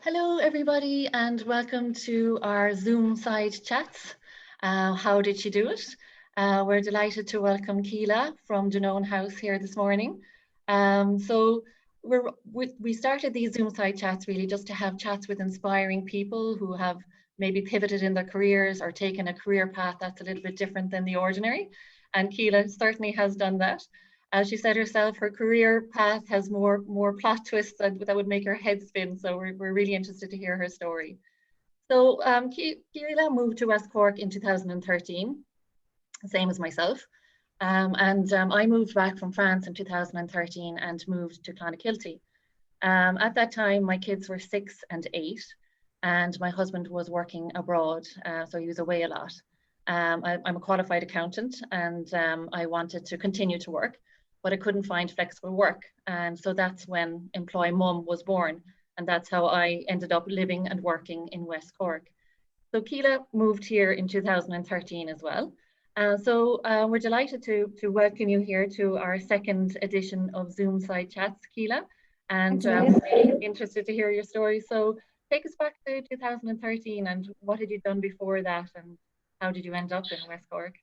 Hello, everybody, and welcome to our Zoomside chats. How did she do it? We're delighted to welcome Kela from Dunowen House here this morning. We started these Zoomside chats really just to have chats with inspiring people who have maybe pivoted in their careers or taken a career path that's a little bit different than the ordinary. And Kela certainly has done that. As she said herself, her career path has more plot twists that would make her head spin. So we're really interested to hear her story. So Kela moved to West Cork in 2013, same as myself. I moved back from France in 2013 and moved to Clonakilty. At that time, my kids were 6 and 8, and my husband was working abroad, so he was away a lot. I'm a qualified accountant, and I wanted to continue to work, but I couldn't find flexible work. And so that's when Employmum was born. And that's how I ended up living and working in West Cork. So Kela moved here in 2013 as well. We're delighted to welcome you here to our second edition of Zoomside Chats, Kela. And really interested to hear your story. So take us back to 2013 and what had you done before that and how did you end up in West Cork?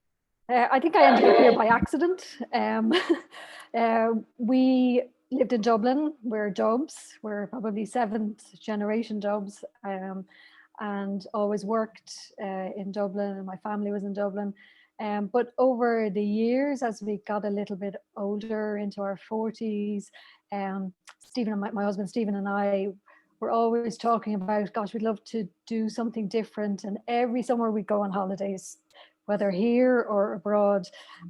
I think I ended up here by accident. We lived in Dublin. We're Dubs. We're probably 7th generation Dubs, and always worked in Dublin, and my family was in Dublin. But over the years, as we got a little bit older, into our 40s, Stephen and my husband Stephen and I were always talking about, gosh, we'd love to do something different. And every summer we'd go on holidays, whether here or abroad,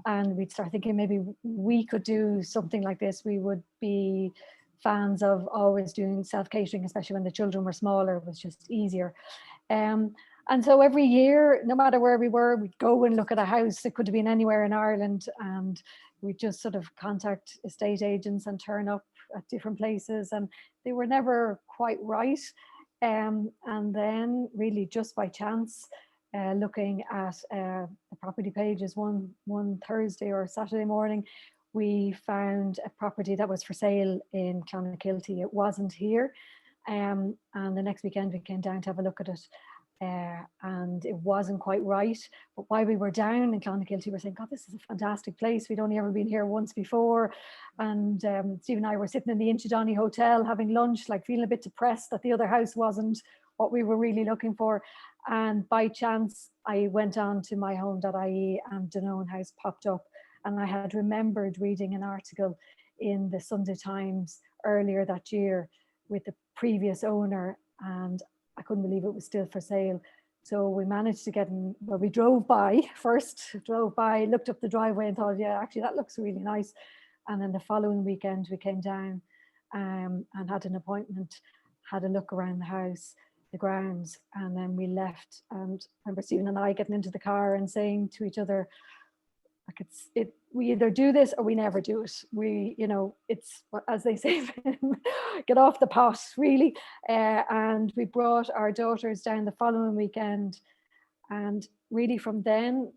and we'd start thinking maybe we could do something like this. We would be fans of always doing self-catering, especially when the children were smaller. It was just easier. And so every year, no matter where we were, we'd go and look at a house. It could have been anywhere in Ireland, and we'd just sort of contact estate agents and turn up at different places, and they were never quite right. And then really just by chance, looking at the property pages one Thursday or Saturday morning, we found a property that was for sale in Clonakilty. It wasn't here. And the next weekend we came down to have a look at it. And it wasn't quite right. But while we were down in Clonakilty, we were saying, God, this is a fantastic place. We'd only ever been here once before. And Steve and I were sitting in the Inchydonny Hotel having lunch, like feeling a bit depressed that the other house wasn't what we were really looking for. And by chance, I went on to myhome.ie and Dunowen House popped up. And I had remembered reading an article in the Sunday Times earlier that year with the previous owner, and I couldn't believe it was still for sale. So we managed to get in, well, we drove by, looked up the driveway and thought, yeah, actually that looks really nice. And then the following weekend we came down and had an appointment, had a look around the house, the grounds, and then we left. And I remember Stephen and I getting into the car and saying to each other, like we either do this or we never do it. We, it's, as they say, get off the pot, really. And we brought our daughters down the following weekend, and really from then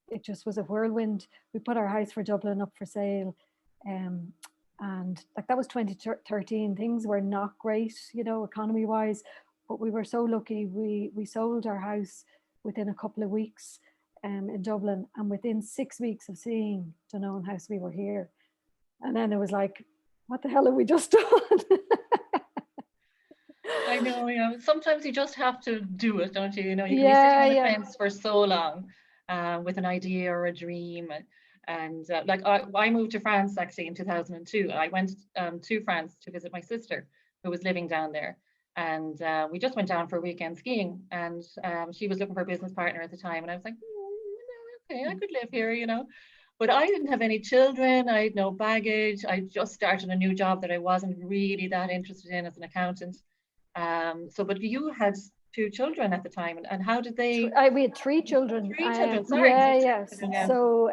it just was a whirlwind. We put our house for Dublin up for sale, and like that was 2013. Things were not great, economy wise, but we were so lucky. We sold our house within a couple of weeks in Dublin, and within 6 weeks of seeing Dunowen House, we were here. And then it was like, what the hell have we just done? I know, sometimes you just have to do it, don't you? You can be sitting on the fence for so long with an idea or a dream. And like I moved to France actually in 2002. I went to France to visit my sister who was living down there. And we just went down for a weekend skiing, and she was looking for a business partner at the time. And I was like, okay, I could live here, But I didn't have any children. I had no baggage. I just started a new job that I wasn't really that interested in as an accountant. But you had 2 children at the time, and how did they? We had 3 children. 3 children. Sorry. Yes. So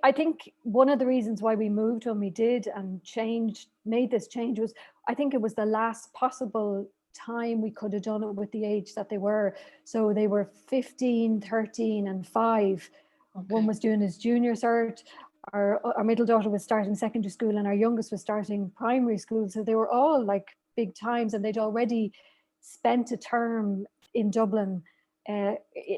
I think one of the reasons why we moved when we did and made this change was, I think it was the last possible time we could have done it with the age that they were. So they were 15, 13 and 5. Okay. One was doing his junior cert, our middle daughter was starting secondary school and our youngest was starting primary school. So they were all like big times, and they'd already spent a term in Dublin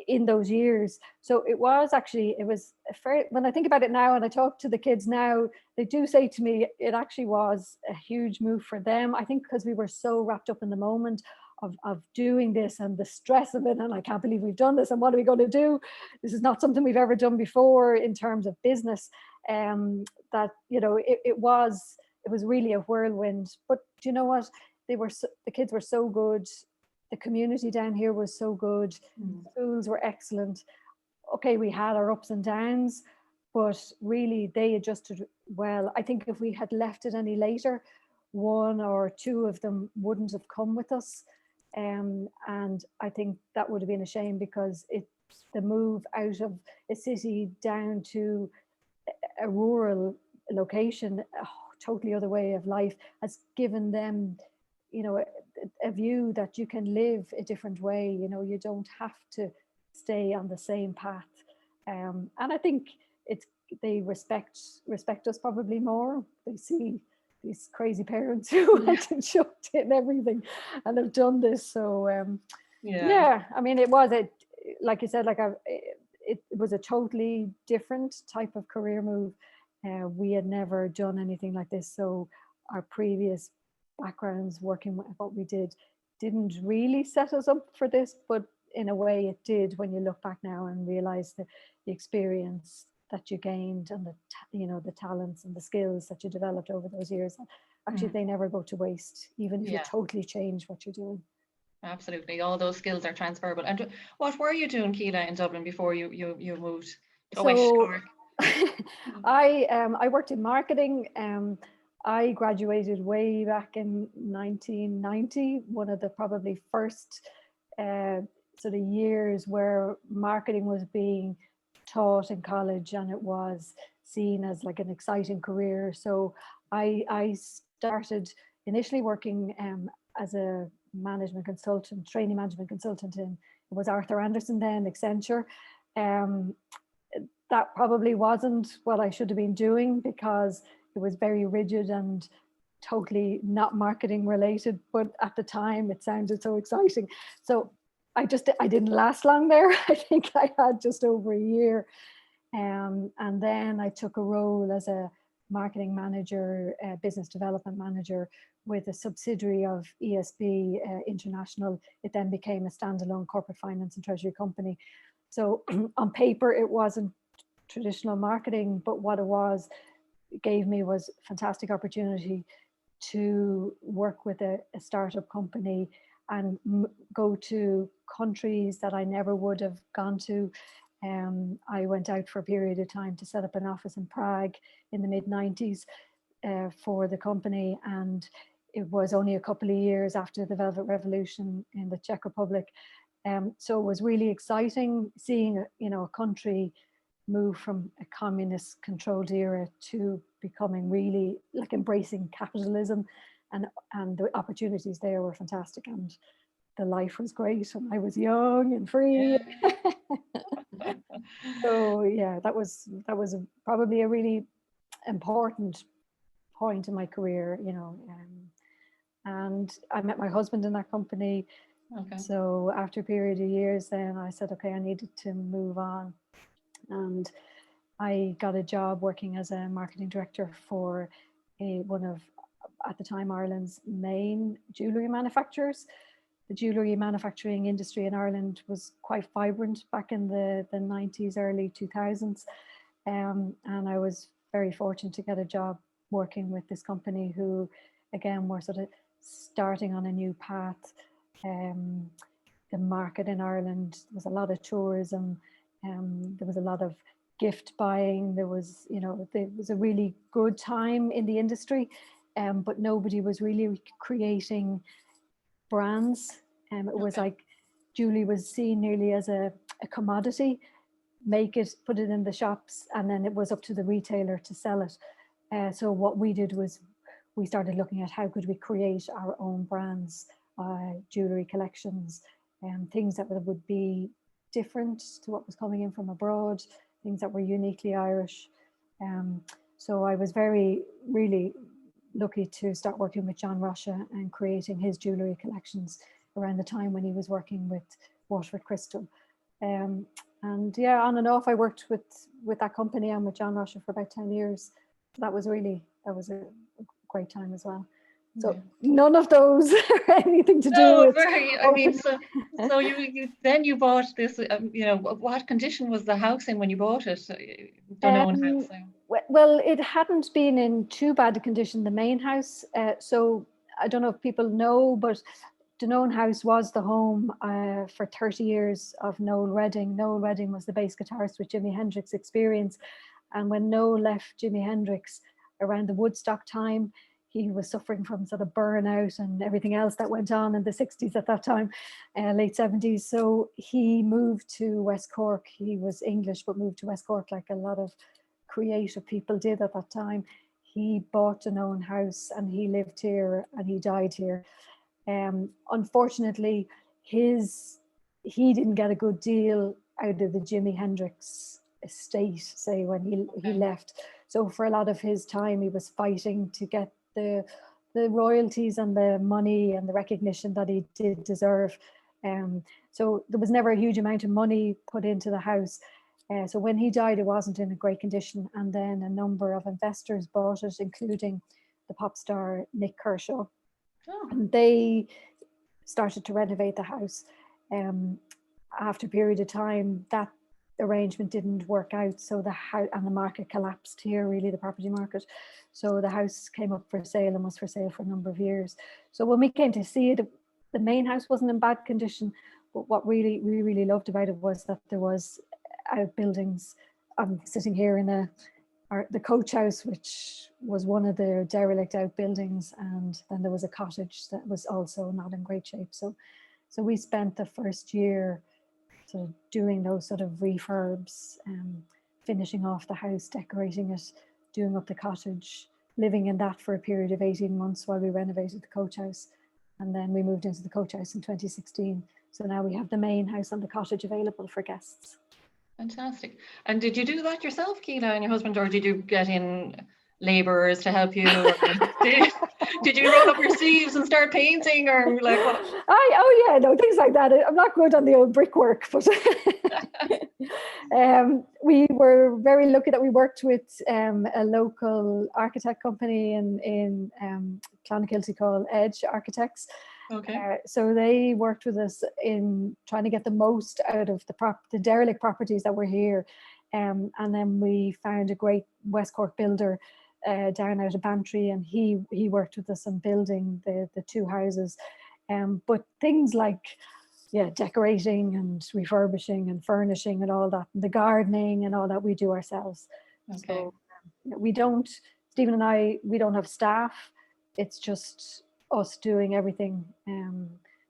in those years. So it was a fair, when I think about it now and I talk to the kids now, they do say to me, it actually was a huge move for them. I think because we were so wrapped up in the moment of doing this and the stress of it, and I can't believe we've done this, and what are we going to do? This is not something we've ever done before in terms of business. That, you know, it was really a whirlwind. But do you know what? The kids were so good. The community down here was so good. Schools were excellent. Okay, we had our ups and downs, but really they adjusted well. I think if we had left it any later, one or two of them wouldn't have come with us. And I think that would have been a shame, because the move out of a city down to a rural location, a totally other way of life, has given them, you know, a view that you can live a different way. You know, you don't have to stay on the same path. And I think they respect us probably more. They see these crazy parents who went and chucked in everything and have done this. So yeah, I mean, it was like you said, it was a totally different type of career move. We had never done anything like this, so our previous backgrounds working with what we didn't really set us up for this, but in a way it did, when you look back now and realize the experience that you gained and the talents and the skills that you developed over those years. Actually, they never go to waste, even if you totally change what you're doing. Absolutely, all those skills are transferable. And what were you doing, Kela, in Dublin before you moved to West Cork? I worked in marketing. I graduated way back in 1990, one of the probably first sort of years where marketing was being taught in college, and it was seen as like an exciting career. So I started initially working as a management consultant, training management consultant it was Arthur Andersen then, Accenture. That probably wasn't what I should have been doing, because it was very rigid and totally not marketing related, but at the time it sounded so exciting. So I didn't last long there. I think I had just over a year. And then I took a role as a marketing manager, business development manager with a subsidiary of ESB International. It then became a standalone corporate finance and treasury company. So on paper, it wasn't traditional marketing, but what it gave me was fantastic opportunity to work with a startup company and go to countries that I never would have gone to. I went out for a period of time to set up an office in Prague in the mid-90s for the company, and it was only a couple of years after the Velvet Revolution in the Czech Republic. So it was really exciting seeing a country move from a communist controlled era to becoming really like embracing capitalism, and the opportunities there were fantastic, and the life was great, and I was young and free. So yeah, that was probably a really important point in my career, and I met my husband in that company. Okay. So after a period of years, then I said, okay, I needed to move on, and I got a job working as a marketing director for one of, at the time, Ireland's main jewellery manufacturers. The jewellery manufacturing industry in Ireland was quite vibrant back in the 90s, early 2000s. And I was very fortunate to get a job working with this company who, again, were sort of starting on a new path. The market in Ireland, there was a lot of tourism, there was a lot of gift buying, there was a really good time in the industry, but nobody was really creating brands. It was like jewelry was seen nearly as a commodity. Make it, put it in the shops, and then it was up to the retailer to sell it. So what we did was we started looking at how could we create our own brands, jewelry collections, and things that would be different to what was coming in from abroad, things that were uniquely Irish. So I was really lucky to start working with John Russia and creating his jewellery collections around the time when he was working with Waterford Crystal. And yeah, on and off, I worked with that company and with John Russia for about 10 years. That was a great time as well. So none of those are anything to do with. I mean, so you bought this. What condition was the house in when you bought it? Dunowen house. Well, it hadn't been in too bad a condition, the main house. So I don't know if people know, but Dunowen House was the home for 30 years of Noel Redding. Noel Redding was the bass guitarist with Jimi Hendrix Experience. And when Noel left Jimi Hendrix around the Woodstock time, he was suffering from sort of burnout and everything else that went on in the 60s at that time, late 70s. So he moved to West Cork. He was English, but moved to West Cork like a lot of creative people did at that time. He bought an own house and he lived here and he died here. Unfortunately, he didn't get a good deal out of the Jimi Hendrix estate, say, when he left. So for a lot of his time, he was fighting to get the royalties and the money and the recognition that he did deserve. So there was never a huge amount of money put into the house. So when he died, it wasn't in a great condition. And then a number of investors bought it, including the pop star Nick Kershaw. And they started to renovate the house. After a period of time, that arrangement didn't work out, so the house and the market collapsed here, really, the property market. So the house came up for sale and was for sale for a number of years. So when we came to see it, the main house wasn't in bad condition, but what we really loved about it was that there was outbuildings. I'm sitting here in the coach house, which was one of the derelict outbuildings, and then there was a cottage that was also not in great shape. So we spent the first year sort of doing those sort of refurbs, finishing off the house, decorating it, doing up the cottage, living in that for a period of 18 months while we renovated the coach house. And then we moved into the coach house in 2016. So now we have the main house and the cottage available for guests. Fantastic. And did you do that yourself, Kela, and your husband, or did you get in labourers to help you? Or did you roll up your sleeves and start painting, or like what? Things like that. I'm not good on the old brickwork, but we were very lucky that we worked with a local architect company in Clonakilty called Edge Architects. Okay. So they worked with us in trying to get the most out of the derelict properties that were here. And then we found a great West Cork builder down out of Bantry, and he worked with us on building the two houses. But things like decorating and refurbishing and furnishing and all that, and the gardening and all that, we do ourselves. Okay. So Stephen and I, we don't have staff. It's just us doing everything,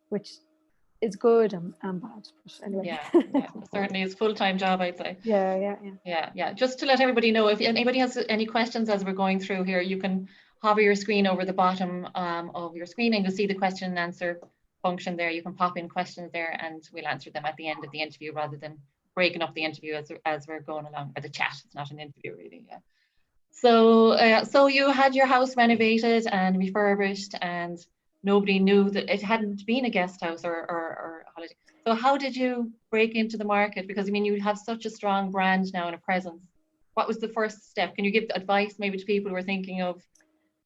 which is good and bad. But anyway. Yeah, certainly it's a full-time job, I'd say. Yeah. Just to let everybody know, if anybody has any questions as we're going through here, you can hover your screen over the bottom of your screen and you'll see the question and answer function there. You can pop in questions there and we'll answer them at the end of the interview rather than breaking up the interview as we're going along, or the chat. It's not an interview really, yeah. So you had your house renovated and refurbished, and nobody knew that it hadn't been a guest house or holiday. So how did you break into the market? Because I mean, you have such a strong brand now and a presence. What was the first step? Can you give advice maybe to people who are thinking of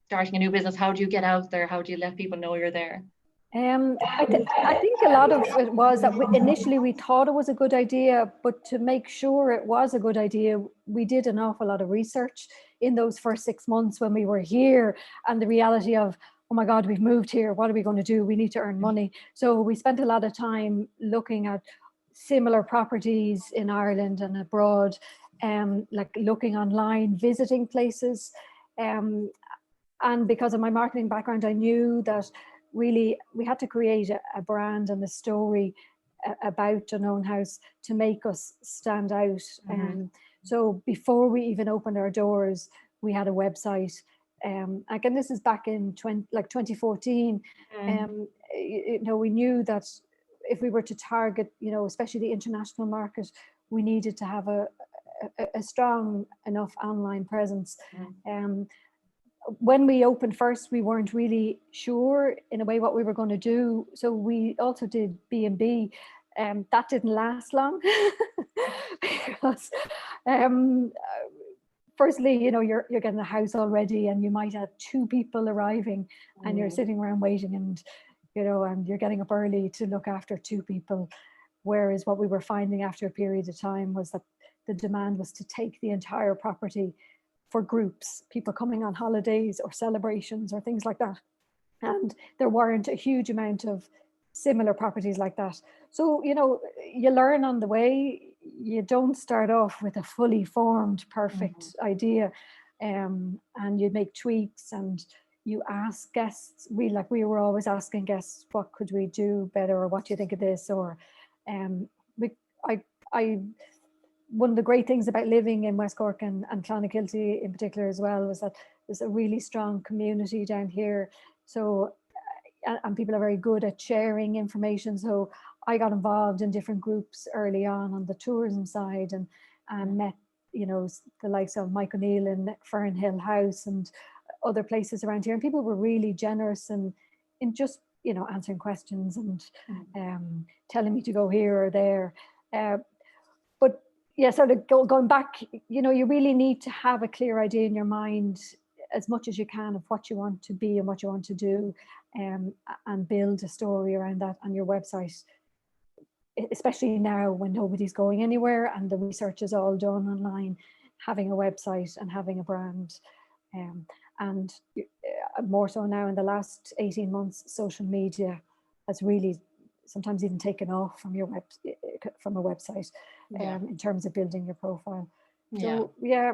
starting a new business? How do you get out there? How do you let people know you're there? I think a lot of it was that initially we thought it was a good idea, but to make sure it was a good idea, we did an awful lot of research in those first 6 months when we were here, and the reality of, oh my God, we've moved here, what are we going to do? We need to earn money. So we spent a lot of time looking at similar properties in Ireland and abroad, like looking online, visiting places. And because of my marketing background, I knew that really we had to create a brand and a story about Dunowen House to make us stand out. So before we even opened our doors, we had a website. Again, this is back in 2014. We knew that if we were to target, especially the international market, we needed to have a a strong enough online presence. When we opened first, we weren't really sure in a way what we were going to do. So we also did B&B. That didn't last long because firstly, you know, you're getting a house already and you might have 2 people arriving and you're sitting around waiting, and, you know, and you're getting up early to look after 2 people. Whereas what we were finding after a period of time was that the demand was to take the entire property for groups, people coming on holidays or celebrations or things like that. And there weren't a huge amount of similar properties like that. So, you know, you learn on the way. You don't start off with a fully formed, perfect idea. And you make tweaks and you ask guests. We were always asking guests, what could we do better, or what do you think of this? Or one of the great things about living in West Cork and Clonakilty in particular as well was that there's a really strong community down here. So, and people are very good at sharing information. So I got involved in different groups early on the tourism side, and met, you know, the likes of Mike O'Neill in Fernhill House and other places around here. And people were really generous and in just, you know, answering questions and telling me to go here or there. But yeah, sort of going back, you know, you really need to have a clear idea in your mind as much as you can of what you want to be and what you want to do, and build a story around that on your website, especially now when nobody's going anywhere and the research is all done online. Having a website and having a brand, and more so now in the last 18 months, social media has really sometimes even taken off from your from a website, in terms of building your profile. So yeah,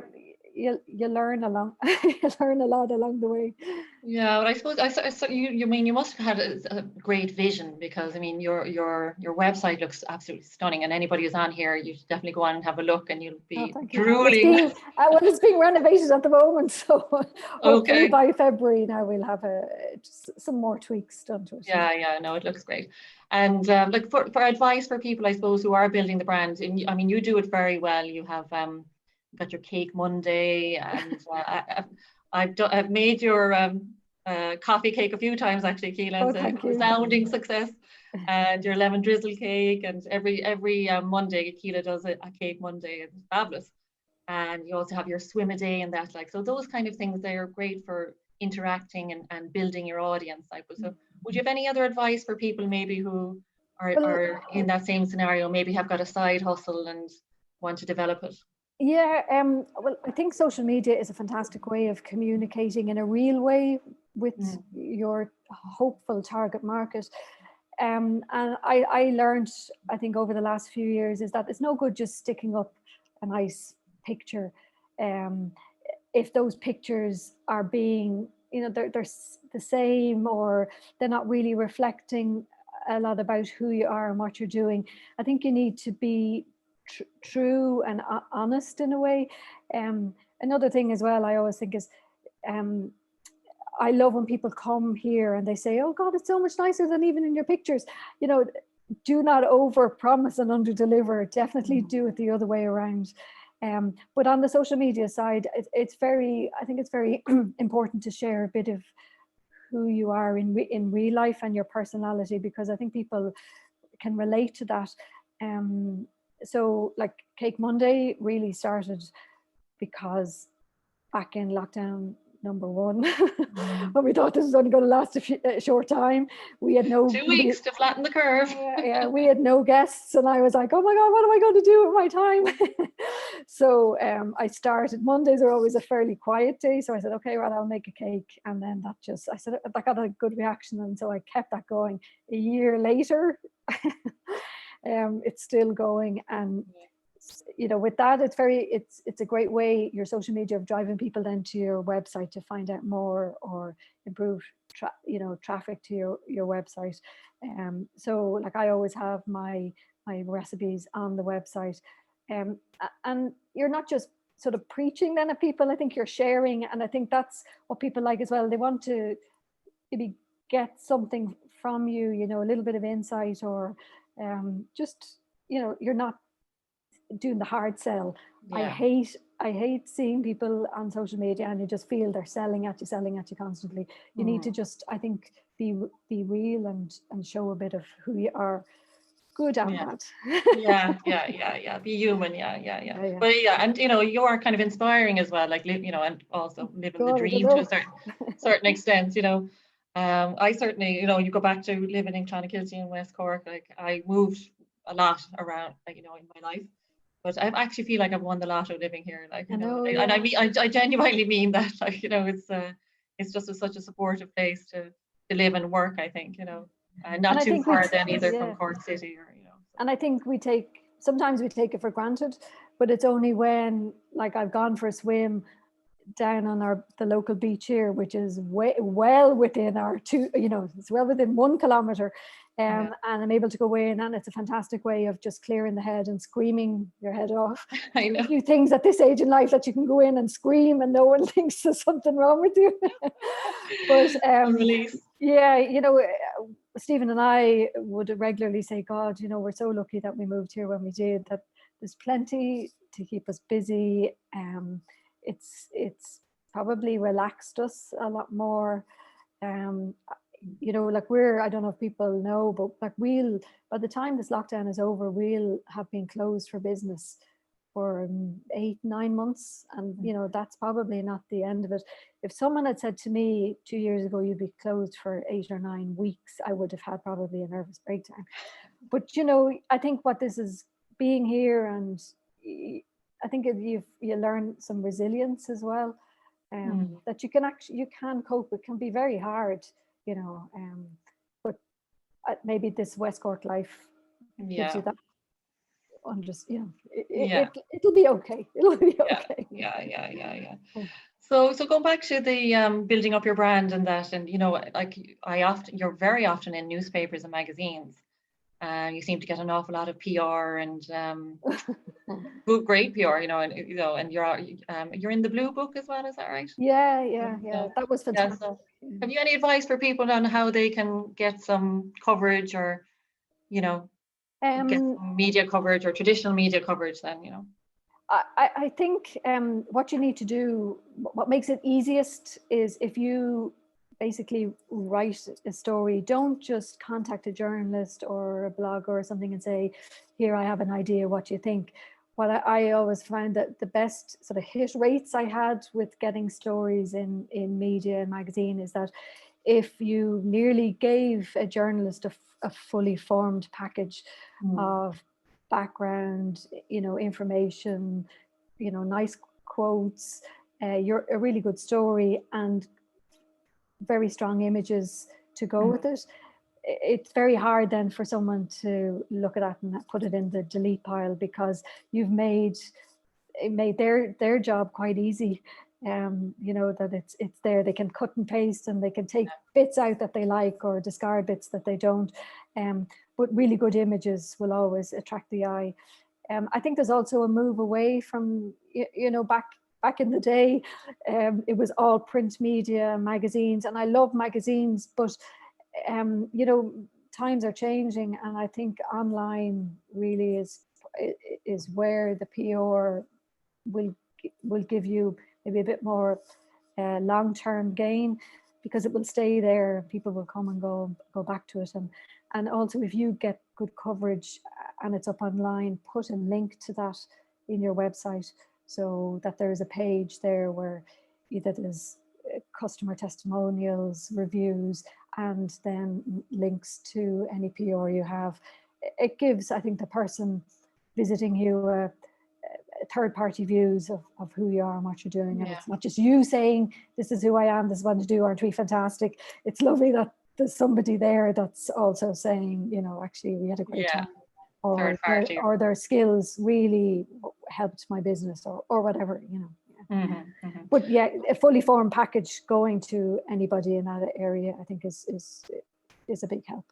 you learn you learn a lot along the way. Yeah, but I suppose you mean you must have had a great vision, because I mean your website looks absolutely stunning, and anybody who's on here, you should definitely go on and have a look, and you'll be drooling. It's being renovated at the moment, so hopefully by February now we'll have some more tweaks done to it. Yeah, no, it looks great. And like for advice for people, I suppose, who are building the brand, and I mean you do it very well. You have got your Cake Monday, and I've made your coffee cake a few times actually, Kela. It's a resounding success. And your lemon drizzle cake, and every Monday Kela does a Cake Monday. It's fabulous. And you also have your swim a day and that, like, so those kind of things, they are great for interacting and building your audience, I suppose. So would you have any other advice for people maybe who are in that same scenario, maybe have got a side hustle and want to develop it? Yeah, well, I think social media is a fantastic way of communicating in a real way with your hopeful target market. And I learned, I think, over the last few years, is that it's no good just sticking up a nice picture. If those pictures are being, you know, they're the same, or they're not really reflecting a lot about who you are and what you're doing. I think you need to be true and honest in a way. Another thing as well, I always think is, I love when people come here and they say, oh God, it's so much nicer than even in your pictures. You know, do not over promise and under deliver. Definitely do it the other way around. But on the social media side, I think it's very important to share a bit of who you are in real life and your personality, because I think people can relate to that. So like Cake Monday really started because back in lockdown number 1, when we thought this was only going to last a short time, we had 2 weeks to flatten the curve. Yeah, we had no guests, and I was like, oh my God, what am I going to do with my time? So I started. Mondays are always a fairly quiet day, so I said, okay, well, I'll make a cake. And then I said that got a good reaction, and so I kept that going. A year later, it's still going. And you know, with that, it's a great way, your social media, of driving people then to your website to find out more or improve traffic to your website. So like I always have my recipes on the website, and you're not just sort of preaching then at people. I think you're sharing, and I think that's what people like as well. They want to maybe get something from you, you know, a little bit of insight, or just, you know, you're not doing the hard sell. Yeah. I hate seeing people on social media and you just feel they're selling at you constantly. You need to just, I think, be real and show a bit of who you are, good and bad. Yeah. Be human. Yeah. But yeah, and you know, you're kind of inspiring as well, like you know, and also living the God, I don't dream to know. a certain extent, you know. I certainly, you know, you go back to living in Clonakilty in West Cork, like I moved a lot around, like, you know, in my life. But I actually feel like I've won the lotto living here, like, you I know, know, and I yeah. mean, I genuinely mean that, like, you know, it's just such a supportive place to live and work, I think, you know, and And not I too think far then either from yeah. Cork City or, you know. So. And I think sometimes we take it for granted, but it's only when, like, I've gone for a swim down on the local beach here, which is well within our it's well within 1 kilometer, and I'm able to go in, and it's a fantastic way of just clearing the head and screaming your head off. I know. A few things at this age in life that you can go in and scream and no one thinks there's something wrong with you. But Release. yeah, you know, Stephen and I would regularly say, God, you know, we're so lucky that we moved here when we did, that there's plenty to keep us busy. It's probably relaxed us a lot more. You know, like I don't know if people know, but like by the time this lockdown is over, we'll have been closed for business for 8-9 months. And, you know, that's probably not the end of it. If someone had said to me 2 years ago, you'd be closed for 8 or 9 weeks, I would have had probably a nervous breakdown. But, you know, I think what this is, being here, and I think you learn some resilience as well, that you can cope. It can be very hard, you know, but maybe this West Cork life gives you that. Just, you know, it'll be okay. It'll be okay. Yeah. So going back to the building up your brand and that, and you know, like you're very often in newspapers and magazines. You seem to get an awful lot of PR and great PR, you know, and you're in the Blue Book as well, is that right? Yeah. That was fantastic. So have you any advice for people on how they can get some coverage, or, you know, get some media coverage or traditional media coverage then, you know? I think what you need to do, what makes it easiest, is if you basically write a story, don't just contact a journalist or a blogger or something and say, here, I have an idea, what do you think? What I always found that the best sort of hit rates I had with getting stories in media and magazine is that if you nearly gave a journalist a fully formed package of background, you know, information, you know, nice quotes, you're a really good story and very strong images to go with it, it's very hard then for someone to look at that and put it in the delete pile, because you've made their job quite easy. You know, that it's there, they can cut and paste and they can take bits out that they like or discard bits that they don't, but really good images will always attract the eye. I think there's also a move away from, you know, back in the day, it was all print media, magazines, and I love magazines, but you know, times are changing, and I think online really is where the PR will give you maybe a bit more long-term gain, because it will stay there. People will come and go back to it, and also if you get good coverage and it's up online, put a link to that in your website, so that there is a page there where either there's customer testimonials, reviews, and then links to any PR you have. It gives, I think, the person visiting you a third-party views of who you are and what you're doing, and it's not just you saying, this is who I am, this is what I do, aren't we fantastic? It's lovely that there's somebody there that's also saying, you know, actually we had a great time, or their skills really helped my business, or whatever, you know. But yeah, a fully formed package going to anybody in that area, I think is a big help.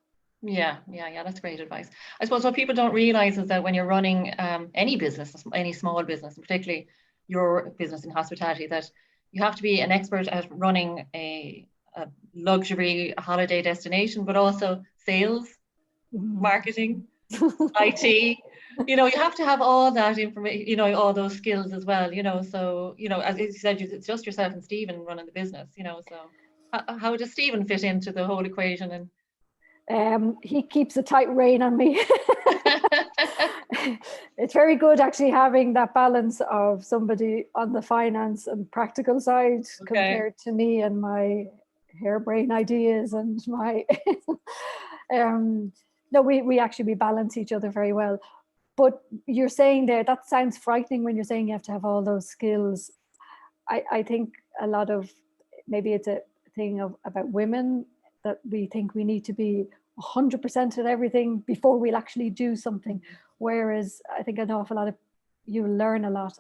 Yeah, that's great advice. I suppose what people don't realize is that when you're running any business, any small business, and particularly your business in hospitality, that you have to be an expert at running a luxury holiday destination, but also sales, marketing, IT, you know, you have to have all that information, you know, all those skills as well, you know. So, you know, as you said, it's just yourself and Stephen running the business, you know. So, how does Stephen fit into the whole equation? And he keeps a tight rein on me. It's very good actually having that balance of somebody on the finance and practical side compared to me and my harebrained ideas and my no, we balance each other very well. But you're saying there, that sounds frightening when you're saying you have to have all those skills. I think a lot of, maybe it's a thing about women, that we think we need to be 100% at everything before we'll actually do something. Whereas I think an awful lot of, you learn a lot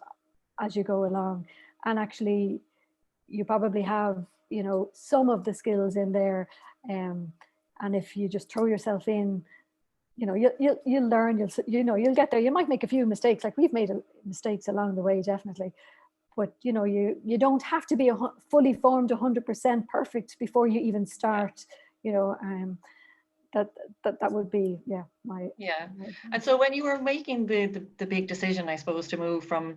as you go along, and actually you probably have, you know, some of the skills in there, and if you just throw yourself in, you know, you'll learn, you'll get there. You might make a few mistakes, like we've made mistakes along the way, definitely, but you know, you don't have to be fully formed 100% perfect before you even start, you know. That would be my. And so when you were making the big decision, I suppose, to move from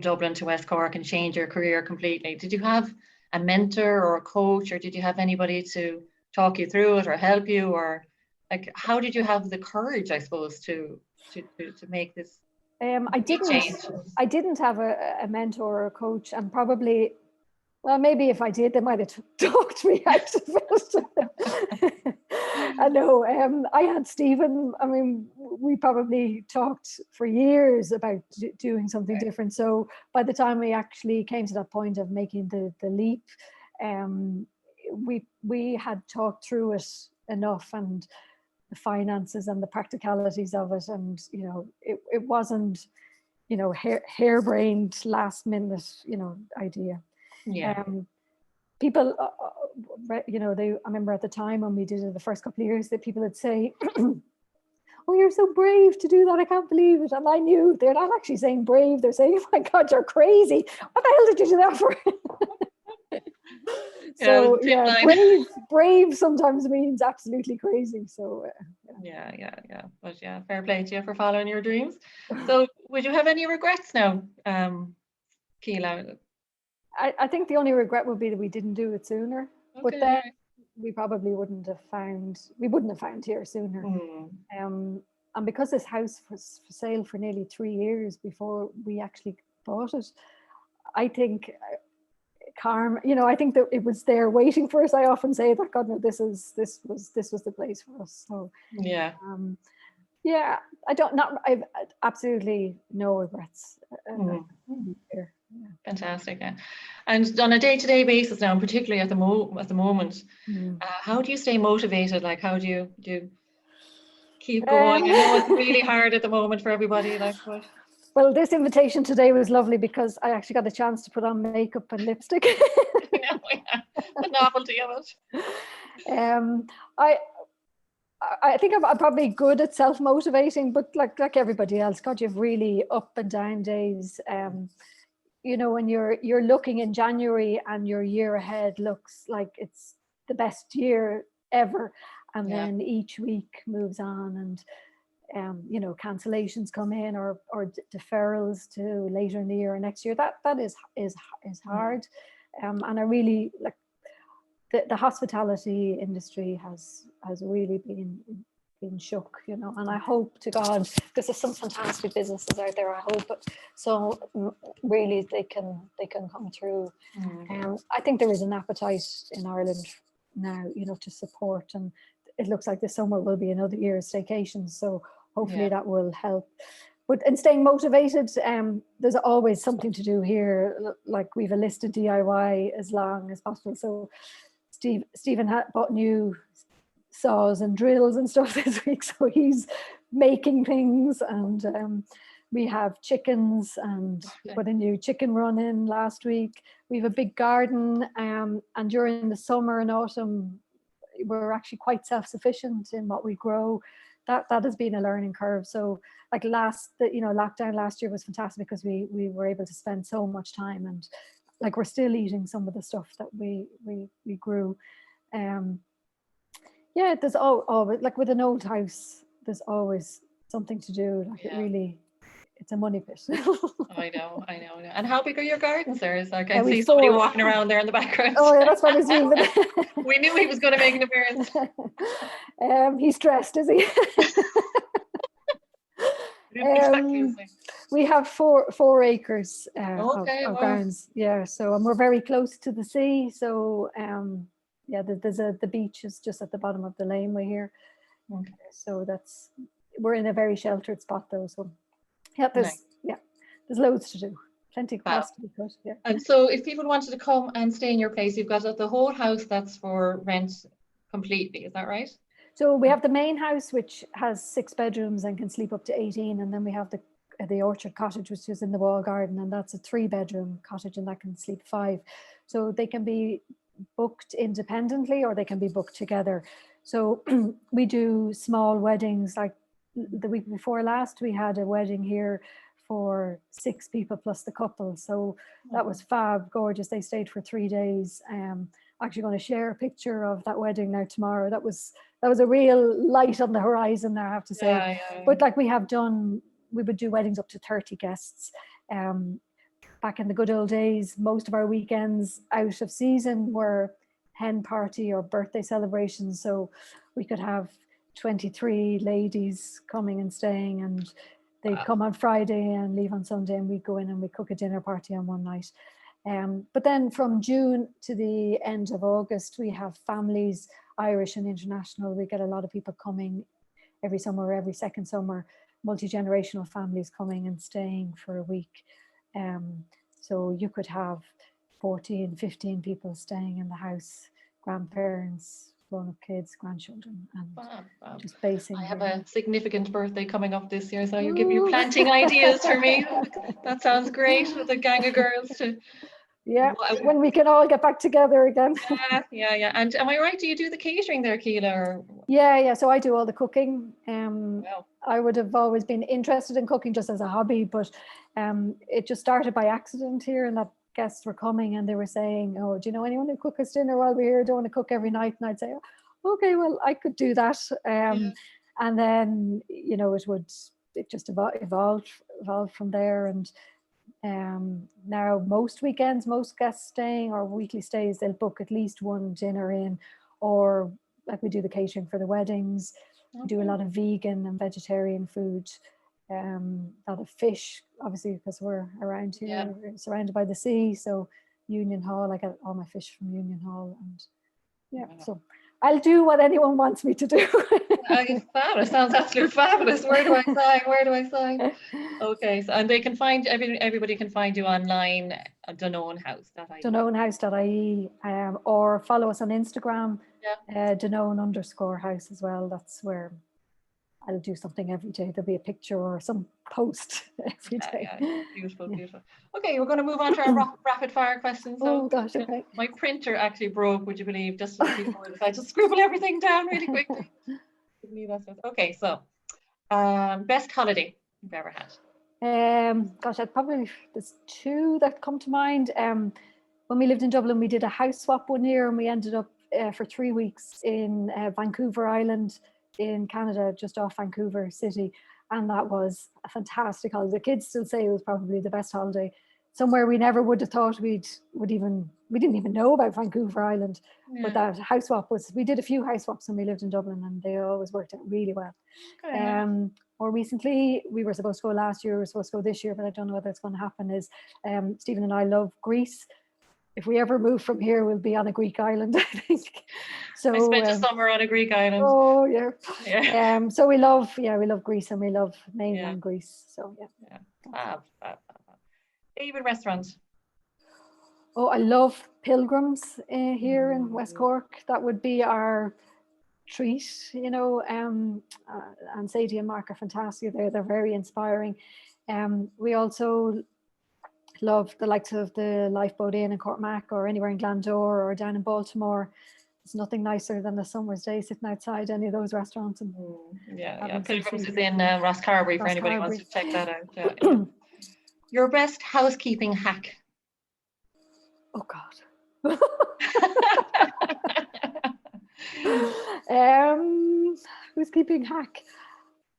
Dublin to West Cork and change your career completely, did you have a mentor or a coach, or did you have anybody to talk you through it or help you, or like how did you have the courage, I suppose, to make this I change? didn't have a mentor or a coach, and probably, well, maybe if I did, they might have talked me out of it. I know. I had Stephen. I mean, we probably talked for years about doing something different. So by the time we actually came to that point of making the leap, we had talked through it enough, and the finances and the practicalities of it, and you know, it wasn't, you know, harebrained last minute, you know, idea. People, you know, I remember at the time when we did it the first couple of years, that people would say, oh, you're so brave to do that, I can't believe it. And I knew they're not actually saying brave, they're saying, oh my God, you're crazy. What the hell did you do that for? So brave sometimes means absolutely crazy. So but fair play to you for following your dreams. So would you have any regrets now, Kela? I think the only regret would be that we didn't do it sooner. But then we probably wouldn't have found here sooner. And because this house was for sale for nearly 3 years before we actually bought it, I think you know, I think that it was there waiting for us. I often say that, God, no, this was the place for us. So I've absolutely no regrets. Fantastic. And on a day-to-day basis now, and particularly at the moment, how do you stay motivated? Like, how do you keep going? I know it's really hard at the moment for everybody. Like, what? Well, this invitation today was lovely because I actually got a chance to put on makeup and lipstick. The novelty of it. I think I'm probably good at self-motivating, but like everybody else, God, you've really up and down days. You know, when you're looking in January and your year ahead looks like it's the best year ever, and then each week moves on, and you know, cancellations come in or deferrals to later in the year or next year. That is hard, and I really like the hospitality industry has really been shook, you know, and I hope to God, because there's some fantastic businesses out there, I hope so really they can come through. I think there is an appetite in Ireland now, you know, to support, and it looks like this summer will be another year of staycations, so hopefully that will help. But in staying motivated, there's always something to do here. Like we've a list of DIY as long as possible. So Stephen bought new saws and drills and stuff this week, so he's making things, and we have chickens, and we put a new chicken run in last week. We have a big garden, and during the summer and autumn we're actually quite self-sufficient in what we grow. That has been a learning curve. So like lockdown last year was fantastic because we were able to spend so much time, and like we're still eating some of the stuff that we grew. There's always, like with an old house, there's always something to do. Like Yeah. it really, it's a money pit. I know. And how big are your gardens there? Is like I we've see somebody 4. walking around there in the background. Oh yeah, that's what I was doing. We knew he was going to make an appearance. He's dressed, is he? Didn't expect you to say. We have 4 acres Okay, of wow. grounds. Yeah, so and we're very close to the sea. So yeah, there's the beach is just at the bottom of the laneway here. Okay. So we're in a very sheltered spot though. So yeah, Nice. there's loads to do. Plenty of Wow. grass to be cut. Yeah. And so if people wanted to come and stay in your place, you've got the whole house that's for rent completely, is that right? So we have the main house, which has 6 bedrooms and can sleep up to 18. And then we have the orchard cottage, which is in the wall garden. And that's a 3-bedroom cottage and that can sleep 5. So they can be booked independently or they can be booked together. So we do small weddings. Like the week before last, we had a wedding here for 6 people plus the couple. So that was fab, gorgeous. They stayed for 3 days. Actually going to share a picture of that wedding now tomorrow. That was a real light on the horizon there, I have to say. Yeah. But like we would do weddings up to 30 guests. Back in the good old days, most of our weekends out of season were hen party or birthday celebrations. So we could have 23 ladies coming and staying, and they'd come on Friday and leave on Sunday, and we'd go in and we'd cook a dinner party on one night. But then from June to the end of August, we have families, Irish and international. We get a lot of people coming every summer, every second summer, multi-generational families coming and staying for a week. So you could have 14, 15 people staying in the house, grandparents, grown-up kids, grandchildren, and just basing. I have a significant birthday coming up this year, so you're planting ideas for me. That sounds great with a gang of girls to. Yeah, when we can all get back together again. Yeah. And am I right? Do you do the catering there, Kela? Or? Yeah. So I do all the cooking. Wow. I would have always been interested in cooking just as a hobby, but it just started by accident here, and that guests were coming and they were saying, "Oh, do you know anyone who cook us dinner while we're here? Don't want to cook every night." And I'd say, "Okay, well, I could do that." And then it just evolved from there. And now most weekends, most guests staying or weekly stays, they'll book at least one dinner in, or like we do the catering for the weddings. We do a lot of vegan and vegetarian food, a lot of fish, obviously, because we're around here, we're surrounded by the sea. So Union Hall, I get all my fish from Union Hall, and so I'll do what anyone wants me to do. Fabulous. Sounds absolutely fabulous. Where do I sign? Okay, so and they can find everybody can find you online at dunowenhouse.ie. Dunowenhouse.ie, or follow us on Instagram, Dunowen_house as well. That's where I'll do something every day. There'll be a picture or some post every day. Yeah. Beautiful. Okay, we're going to move on to our rapid fire questions. So, oh gosh, okay. My printer actually broke, would you believe, just before I decided to scribble everything down really quickly. Okay, so best holiday you've ever had? Gosh, there's 2 that come to mind. When we lived in Dublin, we did a house swap one year, and we ended up for 3 weeks in Vancouver Island in Canada, just off Vancouver City, and that was a fantastic holiday. The kids still say it was probably the best holiday. Somewhere we never would have thought we didn't even know about Vancouver Island, but that house swap we did a few house swaps when we lived in Dublin, and they always worked out really well. Okay. More recently, we were supposed to go last year, we were supposed to go this year, but I don't know whether it's going to happen, is Stephen and I love Greece. If we ever move from here, we'll be on a Greek island, I think. So I spent a summer on a Greek island. Oh yeah. So we love Greece, and we love mainland Greece. So Fab. Favorite restaurant? Oh, I love Pilgrims here in West Cork. That would be our treat, and Sadie and Mark are fantastic. They're very inspiring. We also love the likes of the Lifeboat Inn in Corkmac, or anywhere in Glandore or down in Baltimore. There's nothing nicer than a summer's day sitting outside any of those restaurants. And Pilgrims is in Rosscarbery for anybody who wants to check that out. Your best housekeeping hack? Oh God. Housekeeping hack.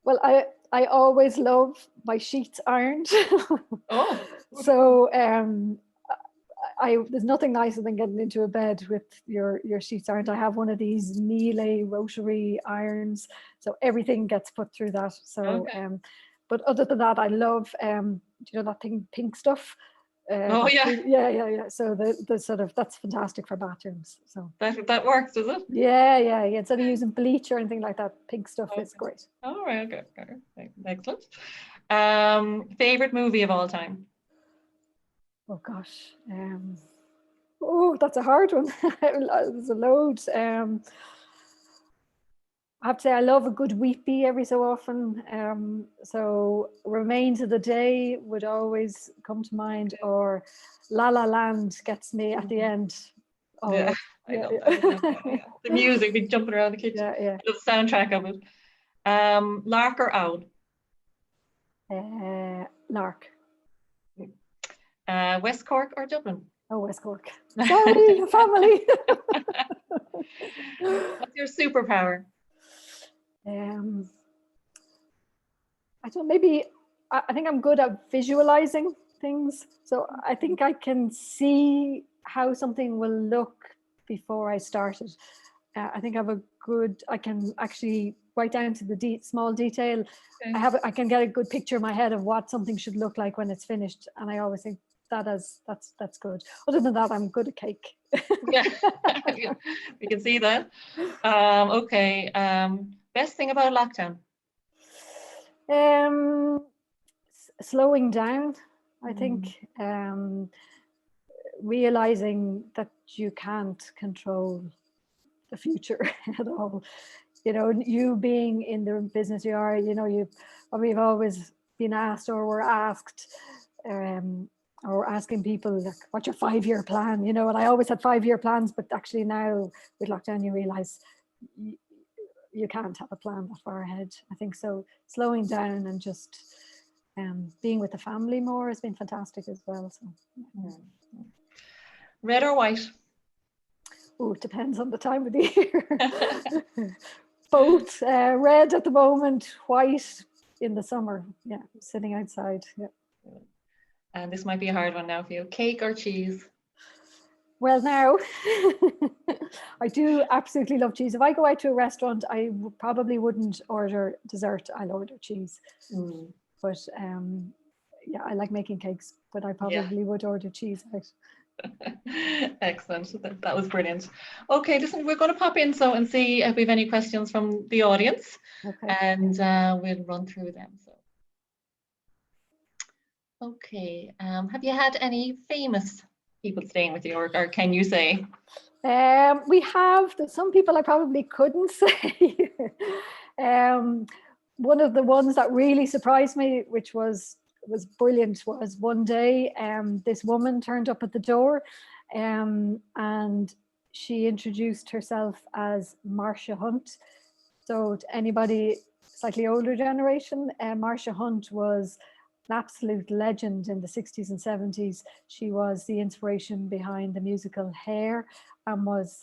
Well, I always love my sheets ironed. Oh. So there's nothing nicer than getting into a bed with your sheets ironed. I have one of these Miele rotary irons, so everything gets put through that. So Okay. but other than that, I love you know, that thing, pink stuff. Oh yeah. Yeah. So the sort of, that's fantastic for bathrooms. So That works, does it? yeah. Instead of using bleach or anything like that, pink stuff Okay. is great. All right. Okay. Excellent. Favorite movie of all time? Oh gosh. Oh, that's a hard one. There's a load. I have to say I love a good weepy every so often. So Remains of the Day would always come to mind, or La La Land gets me at the end. Yeah, Always. I love that. Yeah. The music, be jumping around the kitchen. Yeah. The soundtrack of it. Lark or owl? Lark. West Cork or Dublin? Oh, West Cork. Sorry, family. What's your superpower? I don't, maybe, I think I'm good at visualizing things. So I think I can see how something will look before I start it. I think I can actually write down to the small detail. Okay. I can get a good picture in my head of what something should look like when it's finished. And I always think that's good. Other than that, I'm good at cake. Yeah, we can see that. Okay. Best thing about lockdown? Slowing down, I think. Mm. Realizing that you can't control the future at all. You know, you being in the business you are, you know, we've always been asked, or were asked, or asking people, like, what's your 5-year plan? You know, and I always had 5-year plans, but actually now with lockdown, you realize you can't have a plan that far ahead. I think so. Slowing down and just being with the family more has been fantastic as well. So, yeah. Red or white? Oh, it depends on the time of the year. Both. Red at the moment, white in the summer. Yeah, sitting outside. Yeah. And this might be a hard one now for you. Cake or cheese? Well, now I do absolutely love cheese. If I go out to a restaurant, I probably wouldn't order dessert. I'll order cheese. But yeah, I like making cakes, but I probably would order cheese out. Excellent. That was brilliant. Okay, listen, we're going to pop in and see if we have any questions from the audience. Okay. And we'll run through them. So, okay, have you had any famous people staying with you, or can you say? We have some people I probably couldn't say. One of the ones that really surprised me, which was brilliant, was one day this woman turned up at the door, and she introduced herself as Marsha Hunt. So to anybody slightly older generation, Marsha Hunt was an absolute legend in the 60s and 70s. She was the inspiration behind the musical Hair, and was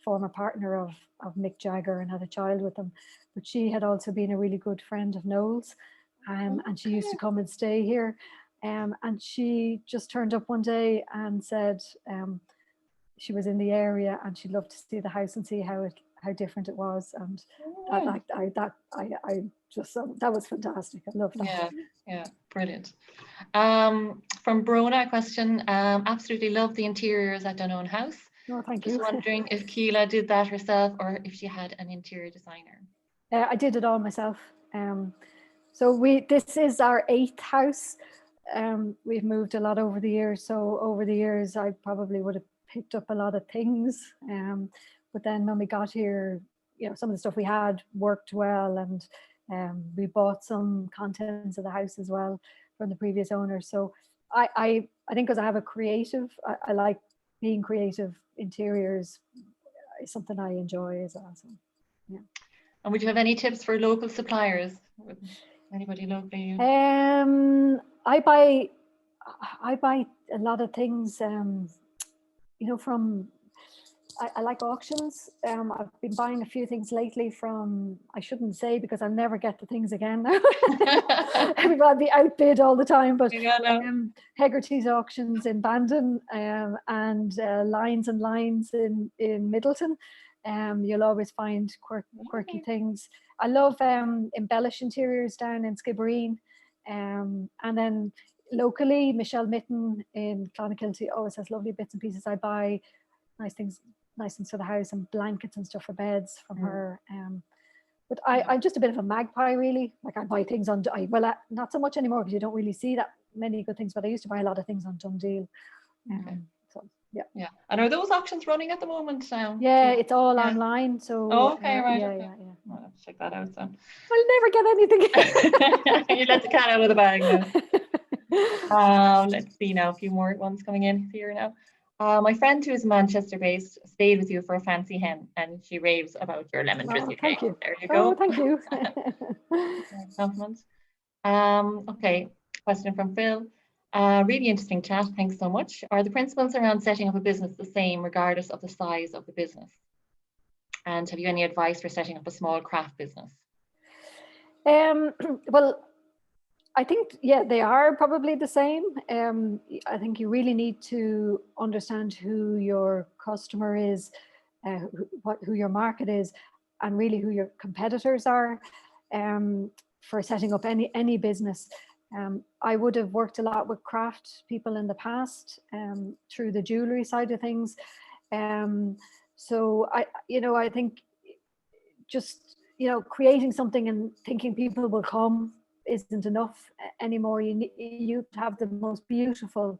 former partner of Mick Jagger and had a child with him. But she had also been a really good friend of Noel's, and she used to come and stay here. And she just turned up one day and said she was in the area and she'd love to see the house and see how different it was. And I just, that was fantastic. I love that. Yeah, brilliant. From Brona, a question. Absolutely love the interiors at Dunowen House. Oh, thank you. Just wondering if Kela did that herself or if she had an interior designer. I did it all myself. So this is our 8th house. We've moved a lot over the years. So over the years, I probably would have picked up a lot of things. But then when we got here, you know, some of the stuff we had worked well, and we bought some contents of the house as well from the previous owner. So I think because I have a creative, I like being creative. Interiors is something I enjoy as well. So, yeah. And would you have any tips for local suppliers? Anybody locally? I buy a lot of things, you know, from I like auctions. I've been buying a few things lately from, I shouldn't say because I'll never get the things again now. Everybody outbid all the time, but Hegarty's auctions in Bandon, and Lines and Lines in Middleton. You'll always find quirky things. I love embellish interiors down in Skibbereen, and then locally Michelle Mitten in Clonakilty always has lovely bits and pieces. I buy nice things for the house and blankets and stuff for beds from her. But I'm just a bit of a magpie, really. Like I buy things on, not so much anymore because you don't really see that many good things, but I used to buy a lot of things on Dundee. So yeah. And are those auctions running at the moment? Yeah, it's all online. So right. Yeah. I'll have to check that out then. I'll never get anything. You let the cat out of the bag now. Let's see now, a few more ones coming in here now. My friend who is Manchester based stayed with you for a fancy hen and she raves about your lemon drizzly cake. Thank you. There you go. Thank you. Compliments. Okay, question from Phil. Really interesting chat. Thanks so much. Are the principles around setting up a business the same regardless of the size of the business? And have you any advice for setting up a small craft business? Well, I think, they are probably the same. I think you really need to understand who your customer is, who your market is, and really who your competitors are for setting up any business. I would have worked a lot with craft people in the past through the jewellery side of things. So I think just, creating something and thinking people will come isn't enough anymore. You have the most beautiful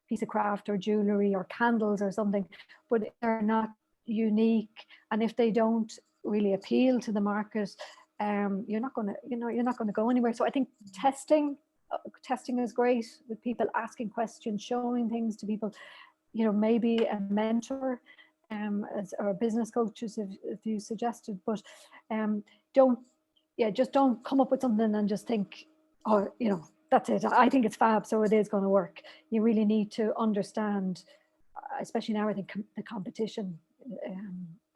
piece of craft or jewellery or candles or something, but if they're not unique and if they don't really appeal to the market, you're not going to go anywhere. So I think testing is great, with people asking questions, showing things to people, maybe a mentor or business coaches if you suggested, but just don't come up with something and just think, that's it. I think it's fab, so it is going to work. You really need to understand, especially now, I think, the competition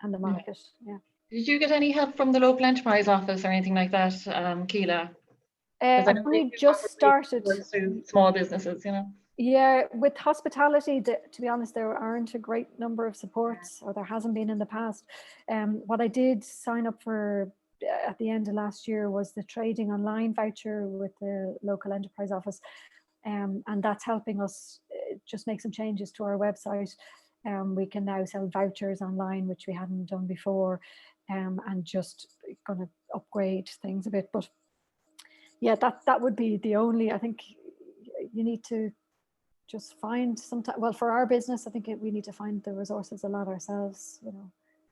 and the market. Yeah. Did you get any help from the local enterprise office or anything like that, Kela? I've only just started. Small businesses, Yeah, with hospitality, to be honest, there aren't a great number of supports, or there hasn't been in the past. What I did sign up for at the end of last year was the trading online voucher with the local enterprise office, and that's helping us just make some changes to our website. We can now sell vouchers online, which we hadn't done before, and just going to upgrade things a bit. But yeah, that would be the only. I think you need to just find some time. Well, for our business, I think we need to find the resources a lot ourselves.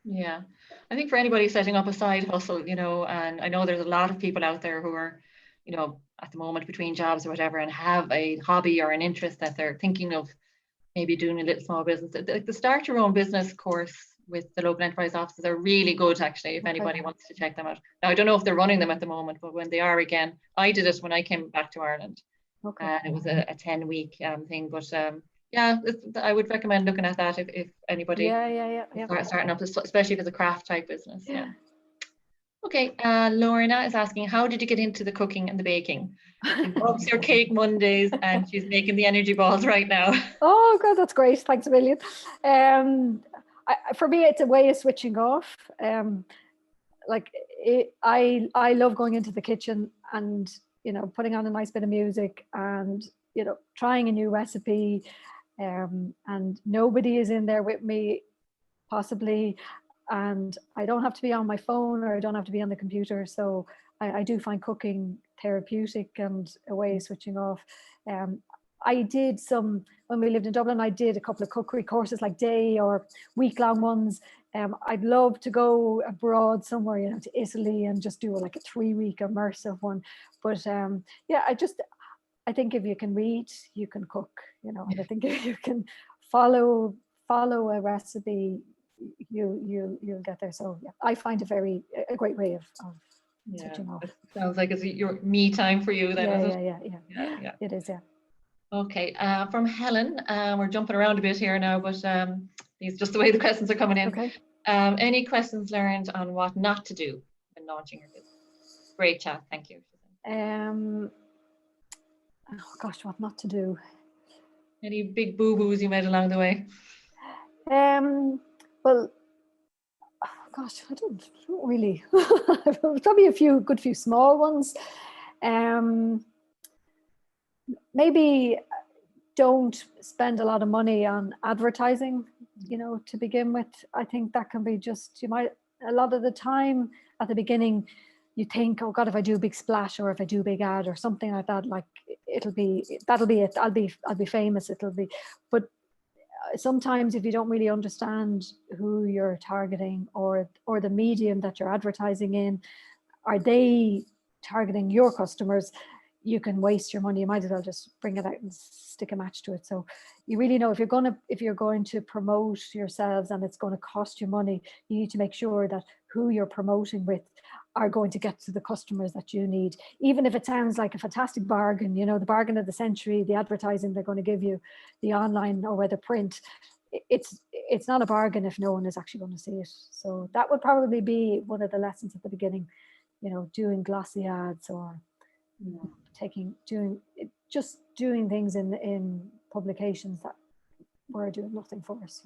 Yeah, I think for anybody setting up a side hustle, and I know there's a lot of people out there who are, at the moment between jobs or whatever, and have a hobby or an interest that they're thinking of maybe doing a little small business. The Start Your Own Business course with the local enterprise offices are really good, actually, if anybody wants to check them out. Now, I don't know if they're running them at the moment, but when they are again, I did it when I came back to Ireland. Okay. It was a 10-week thing, but yeah, I would recommend looking at that if anybody starting up, especially if it's a craft type business. Yeah. Okay, Lorna is asking, how did you get into the cooking and the baking? She loves your cake Mondays and she's making the energy balls right now. Oh God, that's great. Thanks a million. For me, it's a way of switching off. I love going into the kitchen and putting on a nice bit of music and trying a new recipe, and nobody is in there with me, possibly, and I don't have to be on my phone or I don't have to be on the computer. So I do find cooking therapeutic and a way of switching off. I did when we lived in Dublin, I did a couple of cookery courses, like day or week-long ones. I'd love to go abroad somewhere, to Italy, and just do like a 3-week immersive one. But I think if you can read, you can cook, and I think if you can follow a recipe, you'll get there. So yeah, I find a great way of switching off. It sounds like it's your me time for you then. Yeah. It is, yeah. Okay, from Helen, we're jumping around a bit here now, but These just the way the questions are coming in. Okay. Any questions learned on what not to do when launching your business? Great chat, thank you. Oh gosh, what not to do? Any big boo-boos you made along the way? Well, gosh, I don't really. Probably a few small ones. Maybe don't spend a lot of money on advertising, to begin with. I think that can be a lot of the time at the beginning, you think, oh God, if I do a big splash or if I do a big ad or something like that, like that'll be it. I'll be famous. But sometimes if you don't really understand who you're targeting or the medium that you're advertising in, are they targeting your customers? You can waste your money. You might as well just bring it out and stick a match to it. So you really know if you're going to promote yourselves and it's going to cost you money, you need to make sure that who you're promoting with are going to get to the customers that you need. Even if it sounds like a fantastic bargain, the bargain of the century, the advertising they're going to give you, the online or whether print, it's not a bargain if no one is actually going to see it. So that would probably be one of the lessons at the beginning, doing glossy ads or doing things in publications that were doing nothing for us.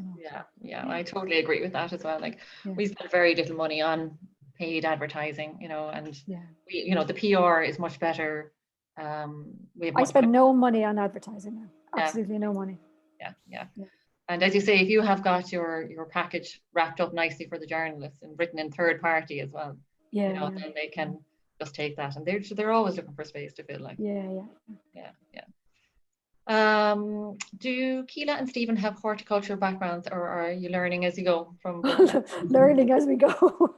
Yeah, I totally agree with that as well. Like we spend very little money on paid advertising, and we, the PR is much better. I spend no money on advertising now. Absolutely no money. Yeah. And as you say, if you have got your package wrapped up nicely for the journalists and written in third party as well, then they can just take that, and they're always looking for space to fill. Like yeah. Do Kela and Stephen have horticultural backgrounds, or are you learning as you go from learning as we go?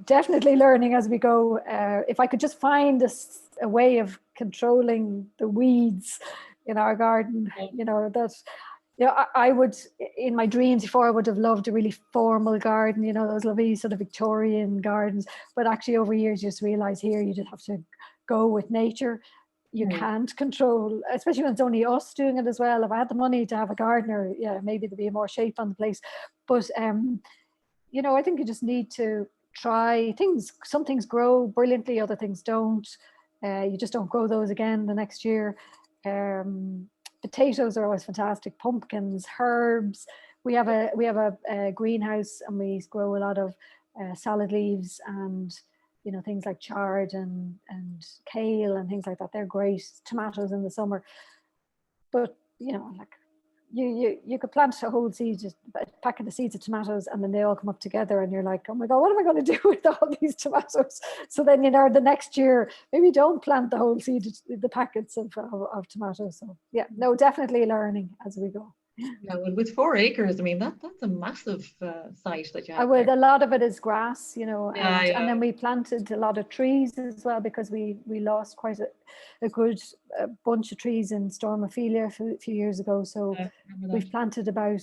Definitely learning as we go. If I could just find a way of controlling the weeds in our garden, I would, in my dreams before, I would have loved a really formal garden, those lovely sort of Victorian gardens. But actually over years, you just realize here, you just have to go with nature. You can't control, especially when it's only us doing it as well. If I had the money to have a gardener, maybe there'd be more shape on the place. But, I think you just need to try things. Some things grow brilliantly, other things don't. You just don't grow those again the next year. Potatoes are always fantastic. Pumpkins, herbs. We have a greenhouse and we grow a lot of salad leaves and things like chard and kale and things like that. They're great. Tomatoes in the summer. But like you could plant a whole packet of seeds of tomatoes and then they all come up together and you're like, oh my God, what am I going to do with all these tomatoes? So then the next year maybe don't plant the packets of tomatoes. So definitely learning as we go. Yeah, well, with 4 acres, I mean that's a massive site that you have. A lot of it is grass, and then we planted a lot of trees as well because we lost quite a good bunch of trees in Storm Ophelia a few years ago. So we've planted about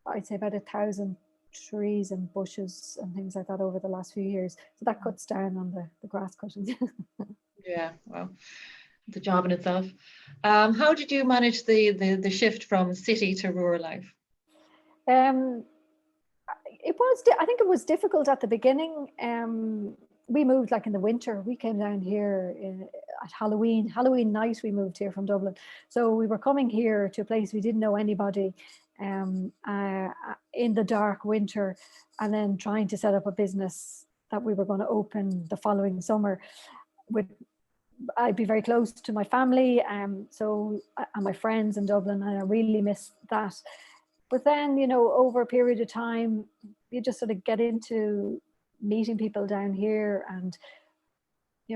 1,000 trees and bushes and things like that over the last few years. So that cuts down on the grass cutting. Yeah, well. The job in itself. How did you manage the shift from city to rural life? I think it was difficult at the beginning. We moved like in the winter. We came down here at Halloween night. We moved here from Dublin. So we were coming here to a place we didn't know anybody in the dark winter, and then trying to set up a business that we were going to open the following summer. I'd be very close to my family, and my friends in Dublin, and I really missed that. But then, over a period of time, you just sort of get into meeting people down here, and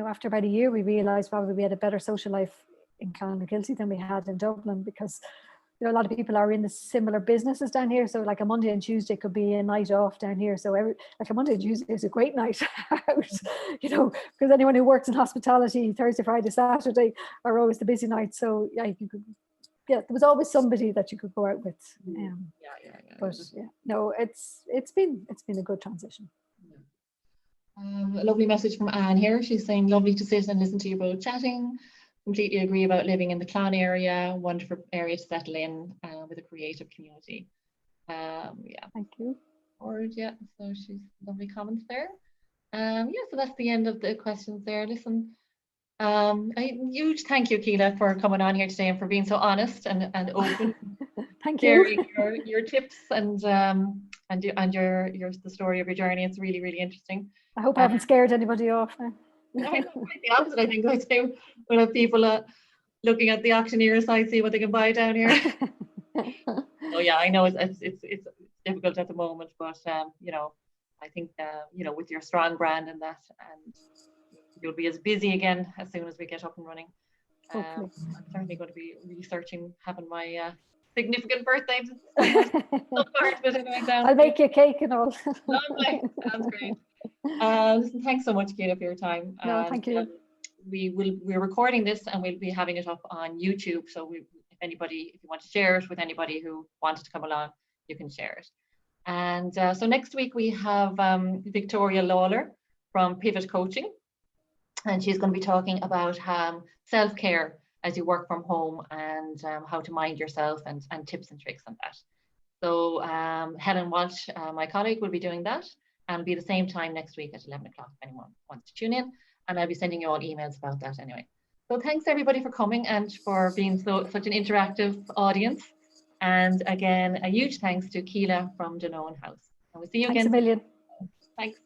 after about a year, we realised probably we had a better social life in Clonakilty than we had in Dublin because a lot of people are in the similar businesses down here. So like a Monday and Tuesday could be a night off down here. So like a Monday and Tuesday is a great night out, because anyone who works in hospitality, Thursday, Friday, Saturday are always the busy nights. So there was always somebody that you could go out with. But no, it's been a good transition. A lovely message from Anne here. She's saying, lovely to sit and listen to you both chatting. completely agree about living in the Clon area, wonderful area to settle in with a creative community. Yeah. Thank you. Or yeah, so she's lovely comments there. Yeah, so that's the end of the questions there. Listen, a huge thank you, Kela, for coming on here today and for being so honest and open, Thank you. sharing your tips and the story of your journey. It's really, really interesting. I hope I haven't scared anybody off now. I mean, quite the opposite. I think I'd say we'll have people looking at the auctioneer site, see what they can buy down here. Oh yeah, I know it's difficult at the moment, but you know, I think you know, with your strong brand and that, and you'll be as busy again as soon as we get up and running. I'm certainly going to be researching having my significant birthday. I'll make you a cake and all. Lovely, sounds great. Listen, thanks so much, Kela, for your time. No, thank you. We're recording this and we'll be having it up on YouTube. So if you want to share it with anybody who wanted to come along, you can share it. And so next week we have Victoria Lawler from Pivot Coaching, and she's going to be talking about self-care as you work from home and how to mind yourself and tips and tricks on that. So Helen Walsh, my colleague, will be doing that, and be the same time next week at 11 o'clock if anyone wants to tune in, and I'll be sending you all emails about that anyway. So thanks everybody for coming and for being such an interactive audience. And again, a huge thanks to Kela from Dunowen House. And we'll see you again. Thanks a million. Thanks.